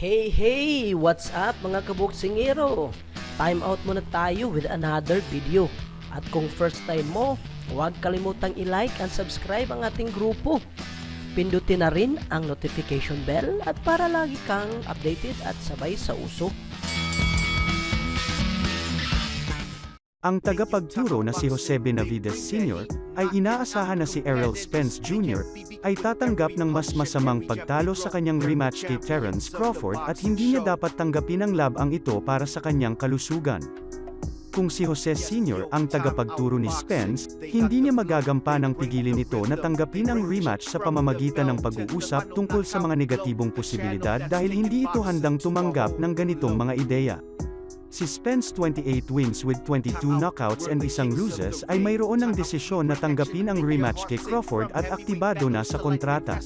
Hey, hey! What's up mga kaboksingero? Time out muna tayo with another video. At kung first time mo, huwag kalimutang i-like and subscribe ang ating grupo. Pindutin na rin ang notification bell at para lagi kang updated at sabay sa uso. Ang tagapagturo na si Jose Benavides Sr. ay inaasahan na si Errol Spence Jr. ay tatanggap ng mas masamang pagtalo sa kanyang rematch kay Terence Crawford at hindi niya dapat tanggapin ang labang ito para sa kanyang kalusugan. Kung si Jose Sr. ang tagapagturo ni Spence, hindi niya magagampanang pigilin ito na tanggapin ang rematch sa pamamagitan ng pag-uusap tungkol sa mga negatibong posibilidad dahil hindi ito handang tumanggap ng ganitong mga ideya. Si Spence 28 wins with 22 knockouts and isang loses ay mayroon ng desisyon na tanggapin ang rematch kay Crawford at aktibado na sa kontrata.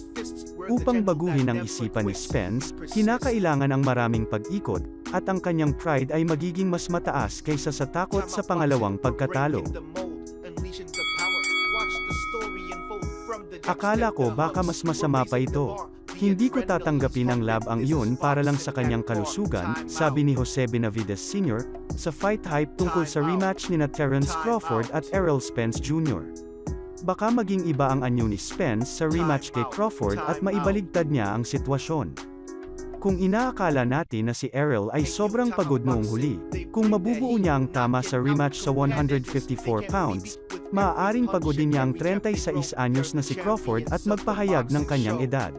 Upang baguhin ang isipan ni Spence, kinakailangan ang maraming pag-ikot, at ang kanyang pride ay magiging mas mataas kaysa sa takot sa pangalawang pagkatalo. Akala ko baka mas masama pa ito. Hindi ko tatanggapin ang labang iyon para lang sa kanyang kalusugan, sabi ni Jose Benavides Sr. sa Fight Hype tungkol sa rematch nina Terence Crawford at Errol Spence Jr. Baka maging iba ang anyo ni Spence sa rematch kay Crawford at maibaligtad niya ang sitwasyon. Kung inaakala natin na si Errol ay sobrang pagod noong huli, kung mabubuo niya ang tama sa rematch sa 154 pounds, maaaring pagodin niya ang 36 anyos na si Crawford at magpahayag ng kanyang edad.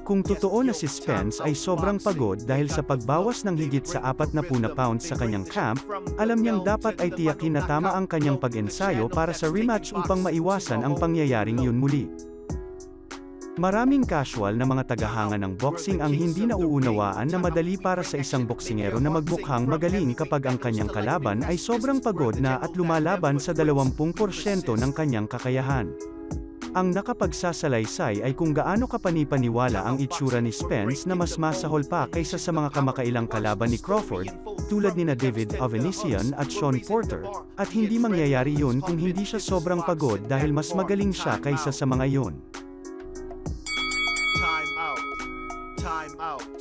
Kung totoo na si Spence ay sobrang pagod dahil sa pagbawas ng higit sa 40 na pounds sa kanyang camp, alam niyang dapat ay tiyakin na tama ang kanyang pag-ensayo para sa rematch upang maiwasan ang pangyayaring yun muli. Maraming casual na mga tagahanga ng boxing ang hindi nauunawaan na madali para sa isang boksingero na magmukhang magaling kapag ang kanyang kalaban ay sobrang pagod na at lumalaban sa 20% ng kanyang kakayahan. Ang nakapagsasalaysay ay kung gaano kapanipaniwala ang itsura ni Spence na mas masahol pa kaysa sa mga kamakailang kalaban ni Crawford, tulad nina David Avanesian at Sean Porter, at hindi mangyayari yun kung hindi siya sobrang pagod dahil mas magaling siya kaysa sa mga yun. Time out. Time out.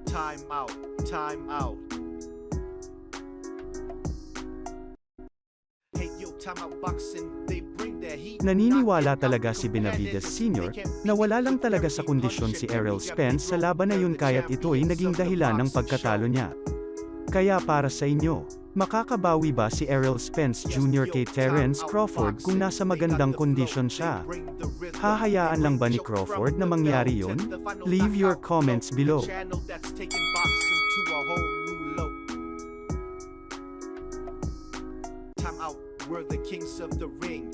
Time out. Time out. Hey yo, time out boxing. They bring their heat. Naniniwala talaga si Benavides Sr. na wala lang talaga sa kondisyon si Errol Spence sa laban na yun kaya't ito'y naging dahilan ng pagkatalo niya. Kaya para sa inyo, makakabawi ba si Errol Spence Jr. kay Terence Crawford kung nasa magandang kondisyon siya? Hahayaan lang ba ni Crawford na mangyari yun? Leave your comments below. Time out. We're the kings of the ring.